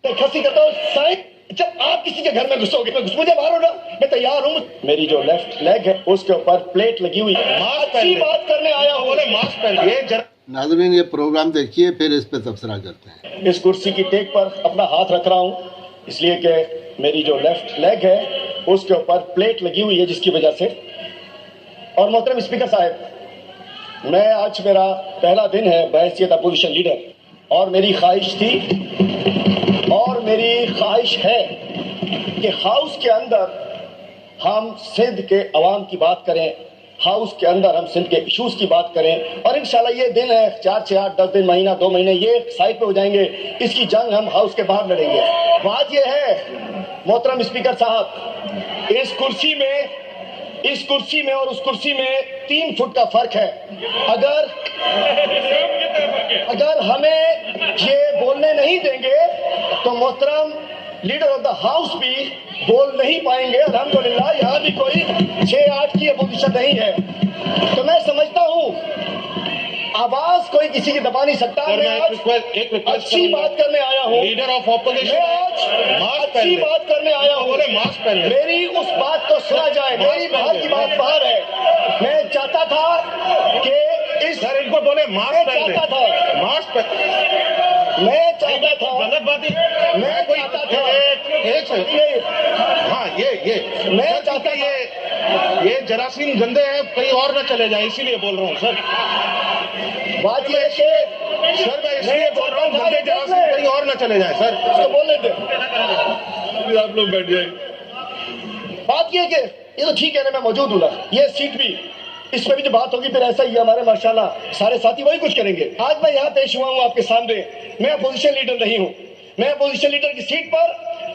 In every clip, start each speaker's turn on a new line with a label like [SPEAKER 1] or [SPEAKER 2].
[SPEAKER 1] खसी करता हूँ साइड। जब आप किसी के घर में घुसोगे तो मुझे मारो ना, मैं तैयार हूँ। मेरी जो लेफ्ट लेग है उसके ऊपर प्लेट लगी हुई है। अच्छी बात करने आया हूँ, बोले मास्क पहन ये।
[SPEAKER 2] नाज़रीन ये प्रोग्राम देखिए, फिर इस पे तबसरा करते हैं।
[SPEAKER 1] इस कुर्सी की टेक पर अपना हाथ रख रहा हूँ इसलिए कि मेरी जो लेफ्ट लेग है उसके ऊपर प्लेट लगी हुई है, जिसकी वजह से। और मोहतरम स्पीकर साहब, मैं आज मेरा पहला दिन है बहैसियत अपोजिशन लीडर, और मेरी ख्वाहिश थी और मेरी ख्वाहिश है कि हाउस के अंदर हम सिंध के अवाम की बात करें, हाउस के अंदर हम सिंध के इश्यूज की बात करें। और इंशाल्लाह ये दिन है 4, 6, 8, 10 दिन, महीना, 2 महीने ये साइड पे हो जाएंगे, इसकी जंग हम हाउस के बाहर लड़ेंगे। बात ये है मोहतरम स्पीकर साहब, इस कुर्सी में और उस कुर्सी में 3 फुट का फर्क है। अगर हमें ये बोलने नहीं देंगे तो मोहतरम लीडर ऑफ द हाउस भी बोल नहीं पाएंगे। अल्हम्दुलिल्लाह यहाँ भी कोई 6-8 की अपोजिशन नहीं है, तो मैं समझता हूँ आवाज कोई किसी की दबा नहीं सकता। मैं आज अच्छी बात करने आया हूँ,
[SPEAKER 3] लीडर ऑफ ऑपोजिशन,
[SPEAKER 1] अच्छी बात करने आया हूँ। मेरी उस बात को सुना जाए, मेरी बाहर की बात बाहर है। मैं चाहता था कि इस
[SPEAKER 3] सर इनको बोले मास्क पहन
[SPEAKER 1] चाहता था,
[SPEAKER 3] मास्क पहन।
[SPEAKER 1] मैं चाहता था,
[SPEAKER 3] गलत बात ही।
[SPEAKER 1] मैं चाहता था,
[SPEAKER 3] हाँ ये
[SPEAKER 1] मैं चाहता
[SPEAKER 3] ये जरासीम गंदे हैं, कहीं और न चले जाए, इसीलिए बोल रहा हूँ सर।
[SPEAKER 1] बात यह है कि
[SPEAKER 3] सर मैं इसलिए बोल रहा हूँ गंदे जरासीम कहीं और न चले जाए सर।
[SPEAKER 1] उसको बोलने दे,
[SPEAKER 3] आप लोग बैठ जाए।
[SPEAKER 1] बात यह है कि ये तो ठीक है ना, मैं मौजूद हूँ ना, ये सीट भी, इस पे भी जो बात होगी फिर ऐसा ही है। हमारे माशाल्लाह सारे साथी वही कुछ करेंगे। आज मैं यहाँ पेश हुआ हूँ आपके सामने, मैं अपोजिशन लीडर नहीं हूँ। मैं अपोजिशन लीडर की सीट पर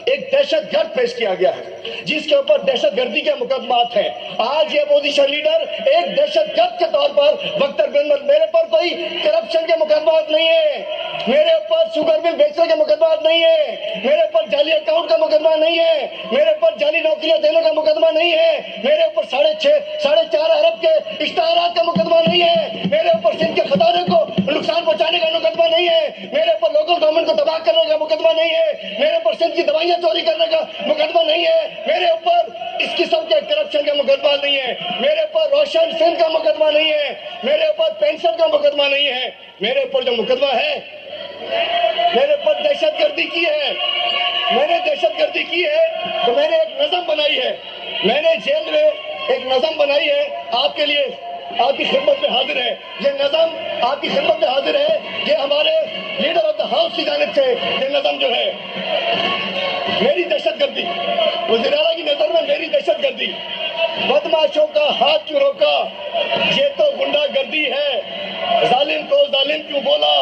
[SPEAKER 1] एक दहशतगर्द पेश किया गया है, जिसके ऊपर दहशतगर्दी के मुकदमात हैं। आज ये अपोजिशन लीडर एक दहशतगर्द के तौर पर बख्तर बिन मेरे पर कोई करप्शन के मुकदमात नहीं है, मेरे ऊपर शुगर मिल बेचने के मुकदमात नहीं है, मेरे ऊपर जाली अकाउंट का मुकदमा नहीं है, मेरे ऊपर जाली नौकरियां देने का मुकदमा नहीं है, मेरे ऊपर 4.5 अरब के इश्तहारात का मुकदमा नहीं है, मेरे ऊपर सिंध के खजाने को नुकसान पहुंचाने का मुकदमा नहीं है, मेरे ऊपर लोकल गवर्नमेंट को तबाह करने का मुकदमा नहीं है, मेरे ऊपर सिंध की दवाइयां चोरी करने का मुकदमा नहीं है, मेरे ऊपर इस किस्म के करप्शन का मुकदमा नहीं है, मेरे ऊपर रोशन सिंह का मुकदमा नहीं है, मेरे ऊपर पेंशन का मुकदमा नहीं है। मेरे ऊपर जो मुकदमा है, मेरे ऊपर दहशतगर्दी की है, मैंने दहशतगर्दी की है, तो मैंने एक नज़म बनाई है, मैंने जेल में एक नज़म बनाई है, आपके लिए आपकी खिदमत में हाजिर है। ये नज़म आपकी खिदमत में हाजिर है, ये हमारे लीडर ऑफ द हाउस की जानिब से ये नज़म जो है, मेरी दहशतगर्दी, वज़ीर आला की नजर में मेरी दहशतगर्दी, बदमाशों का हाथ क्यों रोका, ये तो गुंडागर्दी है, जालिम को जालिम क्यों बोला,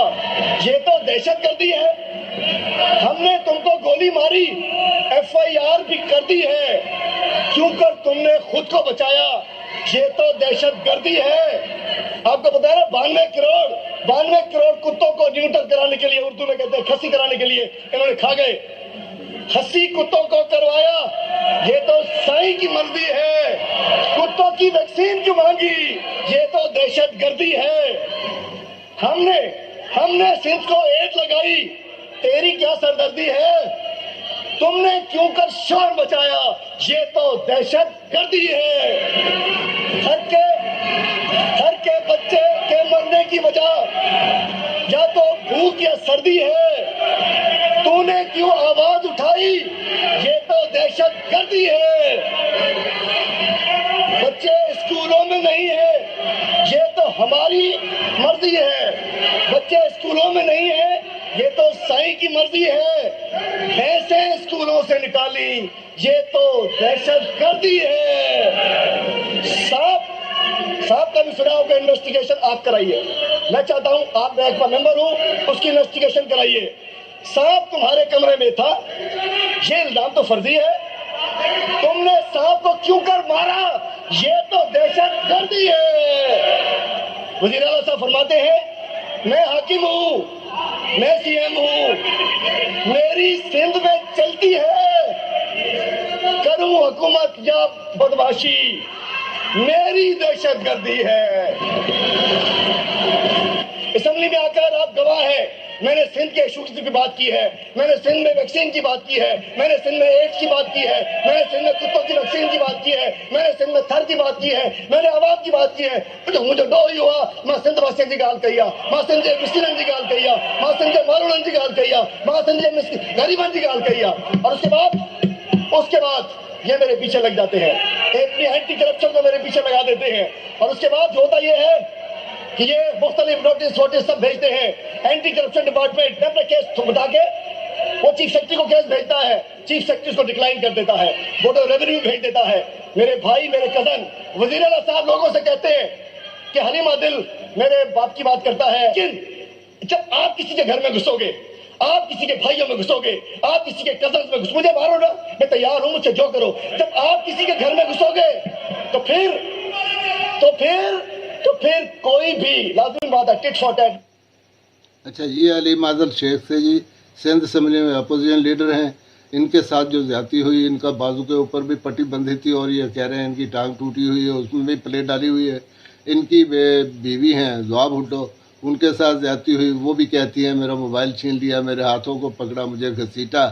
[SPEAKER 1] ये तो दहशतगर्दी है। हमने तुमको गोली मारी, FIR भी कर दी है, क्यों कर तुमने खुद को बचाया, ये तो दहशतगर्दी है। आपको पता है ना, 92 करोड़ कुत्तों को न्यूटर कराने के लिए, उर्दू में कहते हैं खसी कराने के लिए, इन्होंने खा गए। खसी कुत्तों को करवाया, ये तो साईं की मर्जी है। कुत्तों की वैक्सीन क्यों मांगी, ये तो दहशतगर्दी है। हमने सिंध को एड लगाई, तेरी क्या सरदर्दी है। तुमने क्यों कर शोर मचाया, ये तो दहशतगर्दी है। हर के बच्चे के मरने की वजह या तो भूख या सर्दी है, तूने क्यों आवाज उठाई, ये तो दहशतगर्दी है। बच्चे स्कूलों में नहीं है, ये तो हमारी मर्जी है। बच्चे स्कूलों में नहीं है, ये तो साईं की मर्जी है। भैंसे स्कूलों से निकाली, ये तो दहशतगर्दी है। साहब का भी सुना होगा, इन्वेस्टिगेशन आप कराइए। मैं चाहता हूं, आप महकमा मेंबर हूं, उसकी इन्वेस्टिगेशन कराइए। सांप तुम्हारे कमरे में था, ये इल्जाम तो फर्जी है। तुमने सांप को क्यों कर मारा, ये तो दहशतगर्दी है। वज़ीर आला साहब फरमाते हैं, मैं हाकिम हूं, मैं CM हूं, मेरी सिंध में चलती है, करूं हुकूमत या बदमाशी, मेरी दहशतगर्दी है। असेंबली में आकर आप गवाह हैं, میں نے سندھ کے ایشوز کی بات کی ہے, میں نے سندھ میں ویکسین کی بات کی ہے, میں نے سندھ میں ایڈس کی بات کی ہے, میں نے سندھ میں کتوں کی ویکسین کی بات کی ہے, میں نے سندھ میں تھر کی بات کی ہے, میں نے عوام کی بات کی ہے. مجھے ڈو ہی ہوا میں سندھ واسین کی گال کہی, ماں سندھ کے مسکینن کی گال کہی, ماں سندھ کے مالوڑن کی گال کہی, ماں سندھ کے غریبن کی گال کہی. اور اس کے بعد یہ میرے پیچھے لگ جاتے ہیں, اپنی اینٹی کرپشن کو میرے پیچھے لگا دیتے ہیں. اور اس کے بعد ہوتا یہ ہے کہ یہ مختلف نوٹس سب بھیجتے ہیں. اینٹی کرپشن ڈپارٹمنٹ میں اپنا کیس بتا کے وہ چیف سیکرٹری کو کیس بھیجتا ہے, چیف سیکرٹری اس کو ڈکلائن کر دیتا ہے, بورڈ آف ریونیو بھیج دیتا ہے. میرے بھائی, میرے کزن وزیر اعلیٰ صاحب لوگوں سے کہتے ہیں کہ حلیم عادل میرے باپ کی بات کرتا ہے, لیکن جب آپ کسی کے گھر میں گھسو گے, آپ کسی کے بھائیوں میں گھسو گے, آپ کسی کے کزنز میں گھسو, مجھے مارو نا, میں تیار ہوں, مجھ سے جو کرو. جب آپ کسی کے گھر میں گھسو گے تو پھر کوئی بھی لازمی بات ہے ٹٹ فار ٹیٹ.
[SPEAKER 2] اچھا, یہ حلیم عادل شیخ سے جی سندھ اسمبلی میں اپوزیشن لیڈر ہیں, ان کے ساتھ جو زیادتی ہوئی, ان کا بازو کے اوپر بھی پٹی بندھی تھی اور یہ کہہ رہے ہیں ان کی ٹانگ ٹوٹی ہوئی ہے, اس میں بھی پلیٹ ڈالی ہوئی ہے. ان کی بیوی ہیں زواب بھٹو, ان کے ساتھ زیادتی ہوئی, وہ بھی کہتی ہیں میرا موبائل چھین لیا, میرے ہاتھوں کو پکڑا, مجھے گھسیٹا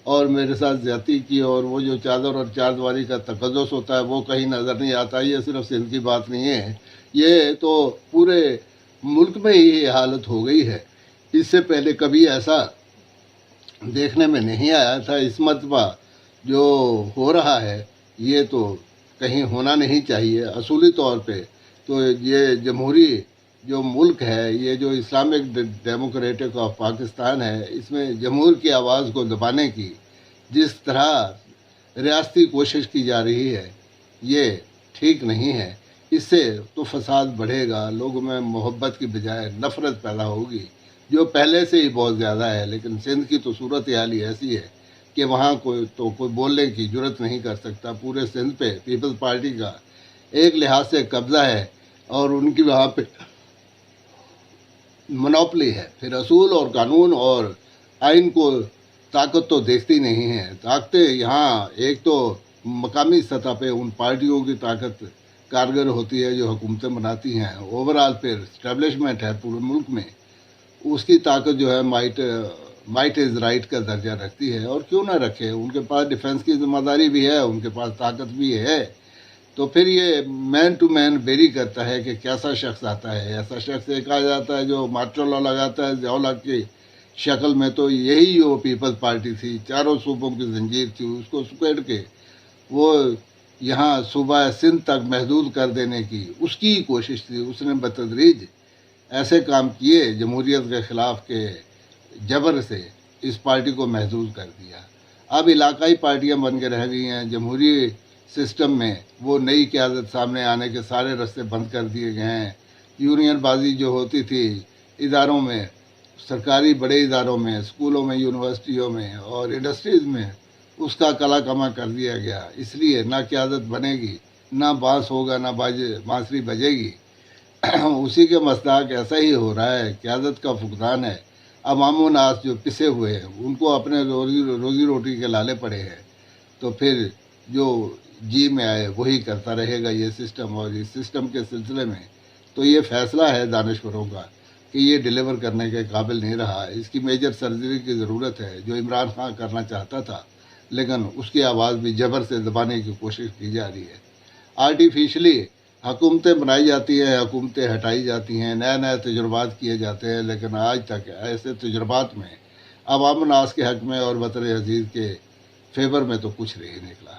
[SPEAKER 2] اور میرے ساتھ زیادتی کی. اور وہ جو چادر اور چار دیواری کا تقدس ہوتا ہے وہ کہیں نظر نہیں آتا. یہ صرف سندھ کی بات نہیں ہے, یہ تو پورے ملک میں ہی یہ حالت ہو گئی ہے. اس سے پہلے کبھی ایسا دیکھنے میں نہیں آیا تھا. اس مرتبہ جو ہو رہا ہے یہ تو کہیں ہونا نہیں چاہیے. اصولی طور پہ تو یہ جمہوری جو ملک ہے, یہ جو اسلامک ڈیموکریٹک آف پاکستان ہے, اس میں جمہور کی آواز کو دبانے کی جس طرح ریاستی کوشش کی جا رہی ہے یہ ٹھیک نہیں ہے. اس سے تو فساد بڑھے گا, لوگوں میں محبت کی بجائے نفرت پیدا ہوگی جو پہلے سے ہی بہت زیادہ ہے. لیکن سندھ کی تو صورت حال ہی ایسی ہے کہ وہاں کوئی بولنے کی جرت نہیں کر سکتا. پورے سندھ پہ پیپلز پارٹی کا ایک لحاظ سے قبضہ ہے اور ان کی وہاں پہ منوپلی ہے. پھر اصول اور قانون اور آئین کو طاقت تو دیکھتی نہیں ہے. طاقتیں یہاں ایک تو مقامی سطح پہ ان پارٹیوں کی طاقت کارگر ہوتی ہے جو حکومتیں بناتی ہیں. اوورال پھر اسٹیبلشمنٹ ہے پورے ملک میں, اس کی طاقت جو ہے مائٹ از رائٹ کا درجہ رکھتی ہے. اور کیوں نہ رکھے, ان کے پاس ڈیفنس کی ذمہ داری بھی ہے, ان کے پاس طاقت بھی ہے. تو پھر یہ مین ٹو مین ویری کرتا ہے کہ کیسا شخص آتا ہے. ایسا شخص ایک آ جاتا ہے جو مارشل لا لگاتا ہے ضیاء الحق کی شکل میں, تو یہی وہ پیپلز پارٹی تھی, چاروں صوبوں کی زنجیر تھی, اس کو سکیڑ کے وہ یہاں صوبہ سندھ تک محدود کر دینے کی اس کی کوشش تھی. اس نے بتدریج ایسے کام کیے جمہوریت کے خلاف کے جبر سے اس پارٹی کو محدود کر دیا. اب علاقائی پارٹیاں بن کے رہ گئی ہیں. جمہوری سسٹم میں وہ نئی قیادت سامنے آنے کے سارے راستے بند کر دیے گئے ہیں. یونین بازی جو ہوتی تھی اداروں میں, سرکاری بڑے اداروں میں, اسکولوں میں, یونیورسٹیوں میں اور انڈسٹریز میں, اس کا کلا کما کر دیا گیا. اس لیے نہ قیادت بنے گی, نہ بانس ہوگا, نہ بانسری بجے گی. اسی کے مصداق ایسا ہی ہو رہا ہے. قیادت کا فقدان ہے. عوام و ناس جو پسے ہوئے ہیں ان کو اپنے روزی روٹی کے لالے پڑے ہیں, تو پھر جو جی میں آئے وہی کرتا رہے گا یہ سسٹم. اور اس سسٹم کے سلسلے میں تو یہ فیصلہ ہے دانشوروں کا کہ یہ ڈیلیور کرنے کے قابل نہیں رہا. اس کی میجر سرجری کی ضرورت ہے جو عمران خان کرنا چاہتا تھا, لیکن اس کی آواز بھی جبر سے دبانے کی کوشش کی جا رہی ہے. آرٹیفیشلی حکومتیں بنائی جاتی ہیں, حکومتیں ہٹائی جاتی ہیں, نئے نئے تجربات کیے جاتے ہیں, لیکن آج تک ایسے تجربات میں عوام الناس کے حق میں اور وطن عزیز کے فیور میں تو کچھ نہیں نکلا.